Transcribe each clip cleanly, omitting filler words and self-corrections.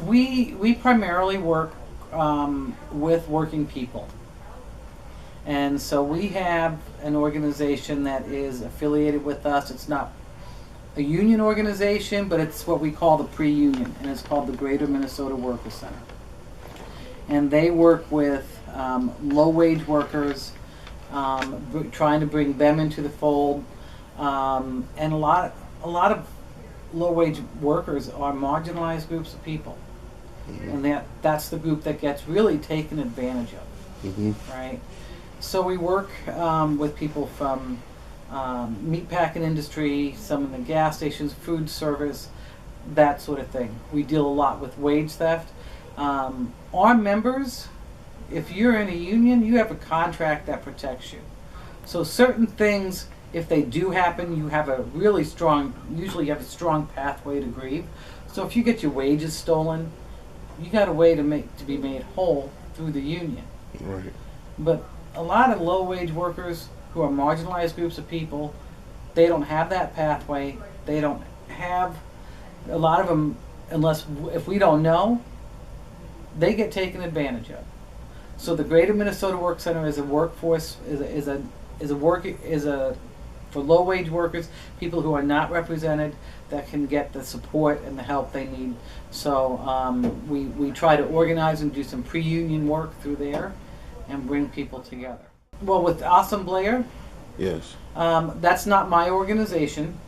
We primarily work with working people. And so we have an organization that is affiliated with us. It's not a union organization, but it's what we call the pre-union, and it's called the Greater Minnesota Workers Center. And they work with low-wage workers, trying to bring them into the fold. And a lot of low-wage workers are marginalized groups of people, and that's the group that gets really taken advantage of, right? So we work with people from meatpacking industry, some in the gas stations, food service, that sort of thing. We deal a lot with wage theft. Our members, if you're in a union, you have a contract that protects you. So certain things, if they do happen, you have a really strong, usually you have a strong pathway to grieve. So if you get your wages stolen, you got a way to be made whole through the union. Right. But a lot of low-wage workers who are marginalized groups of people, they don't have that pathway. They don't have, a lot of them, if we don't know, they get taken advantage of. So the Greater Minnesota Work Center is a workforce, for low-wage workers, people who are not represented, that can get the support and the help they need. So we try to organize and do some pre-union work through there and bring people together. Well, with Awesome Blair, Yes. that's not my organization.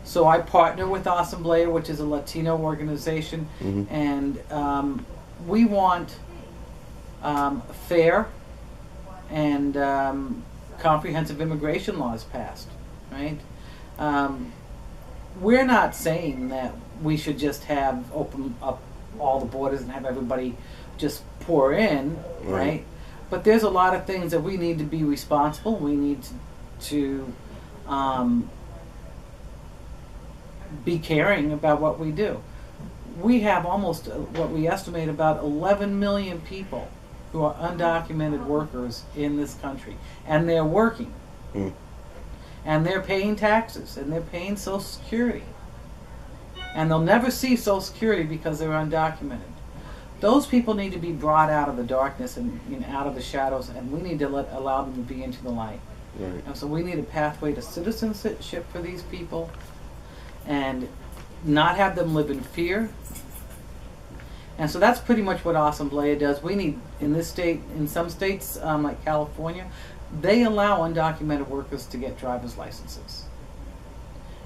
So I partner with Awesome Blair, which is a Latino organization, and we want fair and comprehensive immigration laws passed, right? We're not saying that we should just have open up all the borders and have everybody just pour in, right? But there's a lot of things that we need to be responsible. We need to be caring about what we do. We have almost what we estimate about 11 million people who are undocumented workers in this country, and they're working, and they're paying taxes, and they're paying Social Security, and they'll never see Social Security because they're undocumented. Those people need to be brought out of the darkness and out of the shadows, and we need to allow them to be into the light. Right. And so we need a pathway to citizenship for these people, and not have them live in fear. And so that's pretty much what Awesome Blair does. We need, in this state, in some states like California, they allow undocumented workers to get driver's licenses.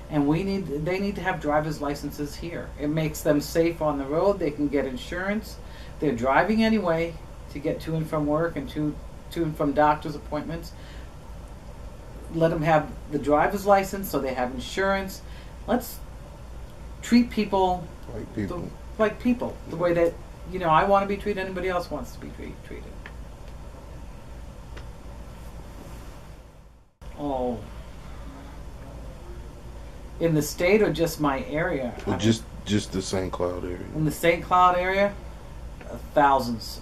And they need to have driver's licenses here. It makes them safe on the road. They can get insurance. They're driving anyway to get to and from work and to and from doctor's appointments. Let them have the driver's license so they have insurance. Let's treat people like people, the way that I want to be treated, anybody else wants to be treated. Oh. In the state or just my area? Well, just the St. Cloud area. In the St. Cloud area, thousands.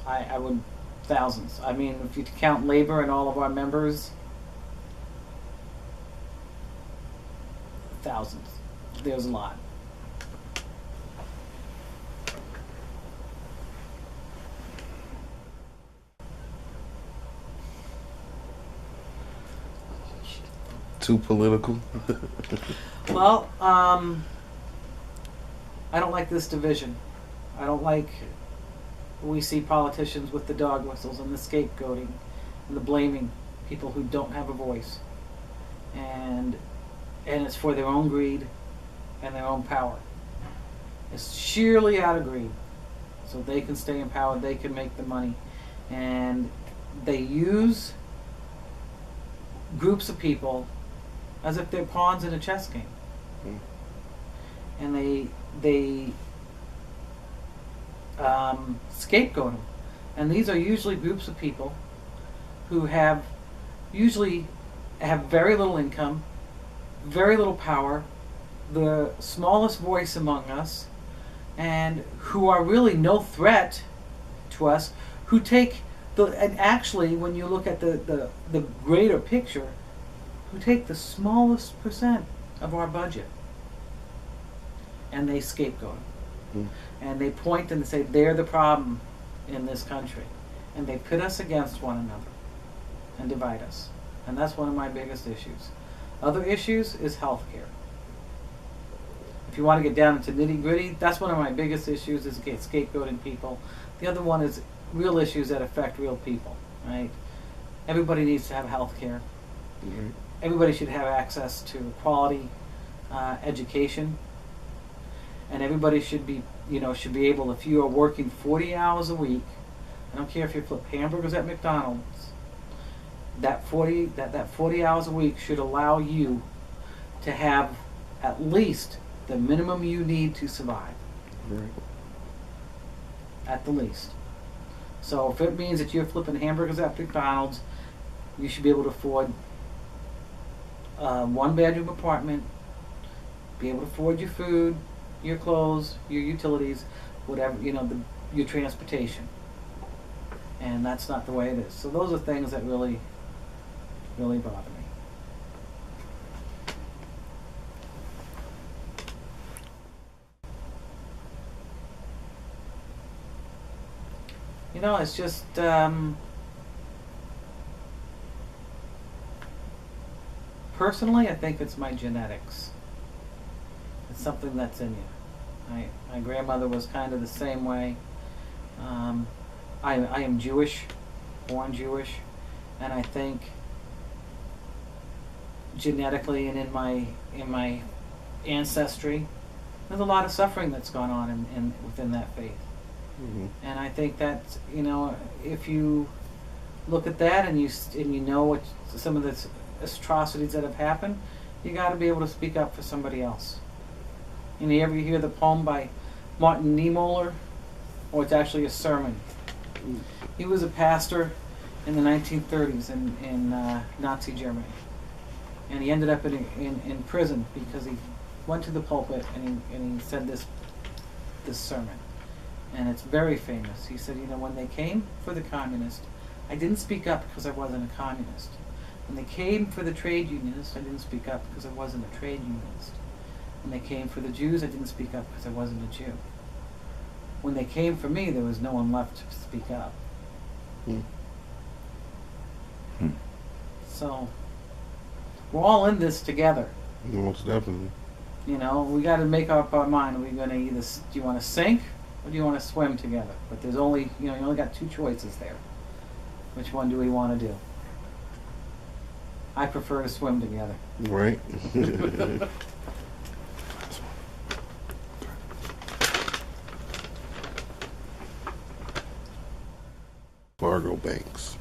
Thousands. I mean, if you count labor and all of our members, thousands. There's a lot. Too political? Well, I don't like this division. I don't like we see politicians with the dog whistles and the scapegoating and the blaming people who don't have a voice. And it's for their own greed and their own power. It's sheerly out of greed. So they can stay in power, they can make the money. And they use groups of people as if they're pawns in a chess game. And they scapegoat them. And these are usually groups of people who usually have very little income, very little power, the smallest voice among us, and who are really no threat to us, who take and actually, when you look at the greater picture, who take the smallest percent of our budget, and they scapegoat And they point and say they're the problem in this country. And they pit us against one another and divide us. And that's one of my biggest issues. Other issues is healthcare. If you want to get down into nitty gritty, that's one of my biggest issues is scapegoating people. The other one is real issues that affect real people, right? Everybody needs to have healthcare. Mm-hmm. Everybody should have access to quality education. And everybody should be able, if you are working 40 hours a week, I don't care if you flip hamburgers at McDonald's, that 40 hours a week should allow you to have at least the minimum you need to survive. Right. At the least. So if it means that you're flipping hamburgers at McDonald's, you should be able to afford a one-bedroom apartment, be able to afford your food, your clothes, your utilities, whatever, your transportation. And that's not the way it is. So those are things that really, really bother me. It's just, personally, I think it's my genetics. It's something that's in you. My grandmother was kind of the same way. I am Jewish, born Jewish, and I think genetically and in my ancestry, there's a lot of suffering that's gone on within that faith. Mm-hmm. And I think that if you look at that and you know what some of the atrocities that have happened, you got to be able to speak up for somebody else. You ever hear the poem by Martin Niemöller? Or it's actually a sermon. He was a pastor in the 1930s in Nazi Germany, and he ended up in prison because he went to the pulpit and he said this sermon, and it's very famous. He said, when they came for the communists, I didn't speak up because I wasn't a communist. When they came for the trade unionists, I didn't speak up because I wasn't a trade unionist. When they came for the Jews, I didn't speak up because I wasn't a Jew. When they came for me, there was no one left to speak up. So we're all in this together. Most definitely. We got to make up our mind. Are we going to do you want to sink or do you want to swim together? But there's only, you only got two choices there. Which one do we want to do? I prefer to swim together. Right. Fargo banks.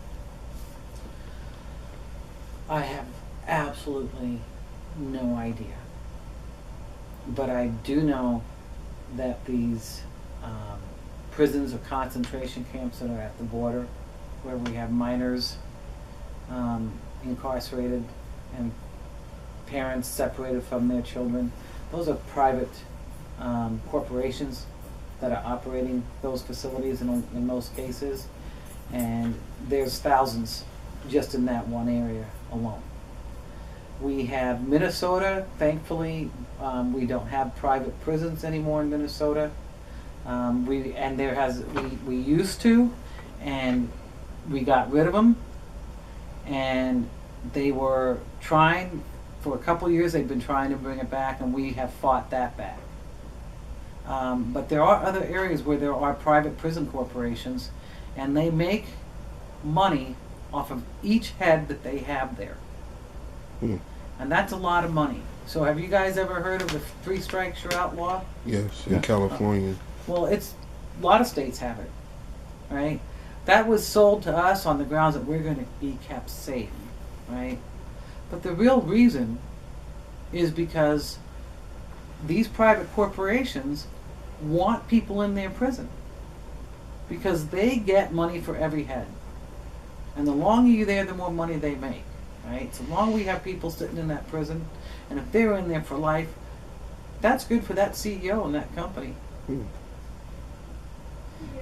I have absolutely no idea. But I do know that these prisons or concentration camps that are at the border, where we have minors incarcerated and parents separated from their children, those are private corporations that are operating those facilities in most cases. And there's thousands just in that one area alone. We have Minnesota. Thankfully, we don't have private prisons anymore in Minnesota. We used to, and we got rid of them. And they were trying for a couple years. They've been trying to bring it back, and we have fought that back. But there are other areas where there are private prison corporations, and they make money off of each head that they have there. And that's a lot of money. So have you guys ever heard of the 3 strikes you're out law? Yes, in California. Well, a lot of states have it, right? That was sold to us on the grounds that we're going to be kept safe, right? But the real reason is because these private corporations want people in their prison because they get money for every head. And the longer you're there, the more money they make, right? So long we have people sitting in that prison, and if they're in there for life, that's good for that CEO and that company.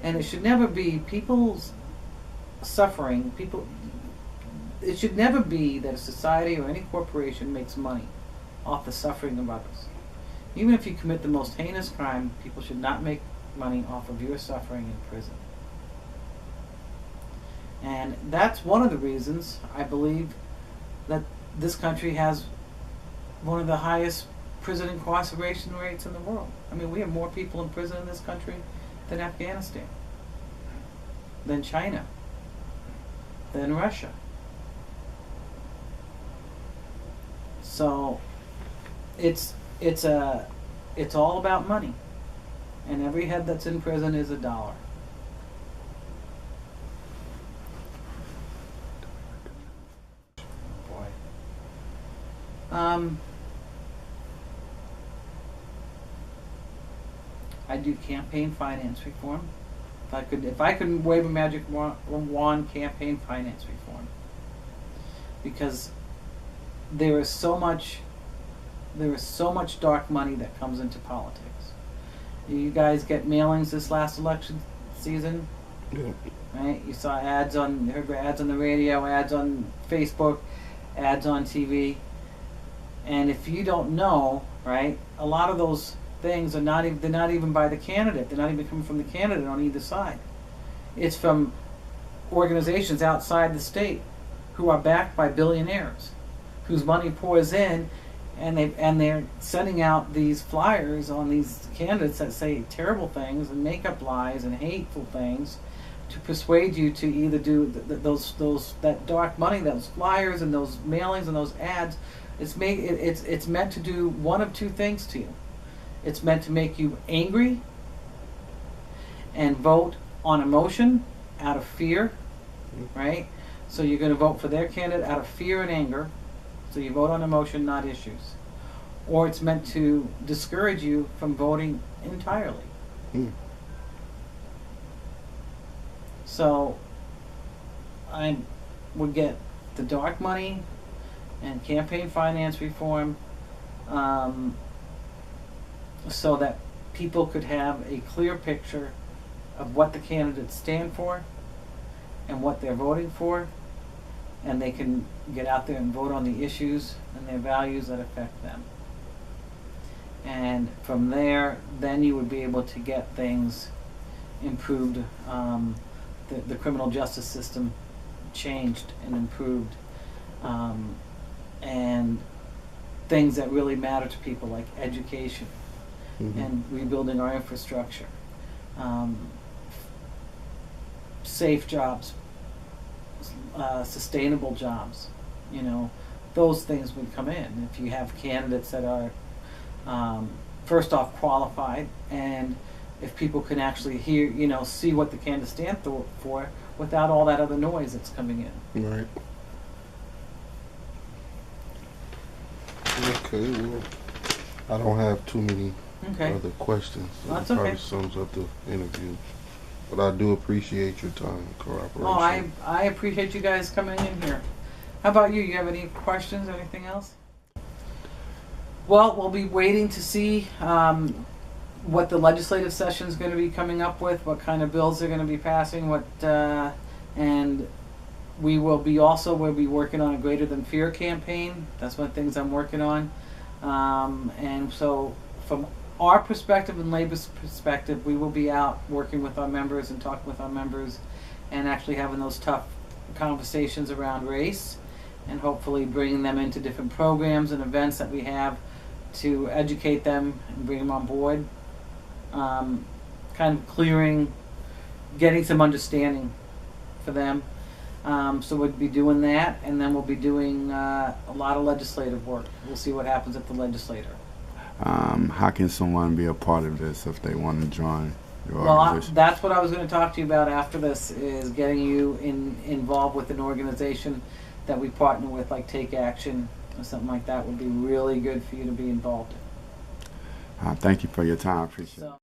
And it should never be people's suffering. It should never be that a society or any corporation makes money off the suffering of others. Even if you commit the most heinous crime, people should not make money off of your suffering in prison. And that's one of the reasons I believe that this country has one of the highest prison incarceration rates in the world. I mean, we have more people in prison in this country than Afghanistan, than China, than Russia. So it's all about money, and every head that's in prison is $1. Boy. I do campaign finance reform. If I could wave a magic wand, campaign finance reform, because there is so much dark money that comes into politics. You guys get mailings this last election season, Yeah. right? You saw ads on the radio, ads on Facebook, ads on TV, and if you don't know, right, a lot of those things are not even, they're not even by the candidate. They're not even coming from the candidate on either side. It's from organizations outside the state who are backed by billionaires, whose money pours in, and they're sending out these flyers on these candidates that say terrible things and make up lies and hateful things to persuade you to either do that dark money, those flyers and those mailings and those ads. It's meant to do one of two things to you. It's meant to make you angry and vote on emotion out of fear, right? So you're going to vote for their candidate out of fear and anger. So you vote on emotion, not issues. Or it's meant to discourage you from voting entirely. So I would get the dark money and campaign finance reform, so that people could have a clear picture of what the candidates stand for and what they're voting for, and they can get out there and vote on the issues and their values that affect them. And from there, then you would be able to get things improved, the criminal justice system changed and improved, and things that really matter to people like education, and rebuilding our infrastructure, safe jobs, sustainable jobs. You know, those things would come in if you have candidates that are first off qualified, and if people can actually hear, see what the candidates stand for without all that other noise that's coming in. Right. Okay, well, I don't have too many other questions. So That's that probably okay. sums up the interview. But I do appreciate your time and cooperation. Oh, I appreciate you guys coming in here. How about you? You have any questions or anything else? Well, we'll be waiting to see what the legislative session is going to be coming up with, what kind of bills they're going to be passing, and we'll be working on a Greater Than Fear campaign. That's one of the things I'm working on. And so from our perspective and Labor's perspective, we will be out working with our members and talking with our members and actually having those tough conversations around race, and hopefully bringing them into different programs and events that we have to educate them and bring them on board. Kind of getting some understanding for them. So we'll be doing that, and then we'll be doing a lot of legislative work. We'll see what happens at the legislature. How can someone be a part of this if they want to join your Well, organization? that's what I was going to talk to you about after this, is getting you involved with an organization that we partner with, like Take Action or something like that would be really good for you to be involved in. Thank you for your time. I appreciate it. So.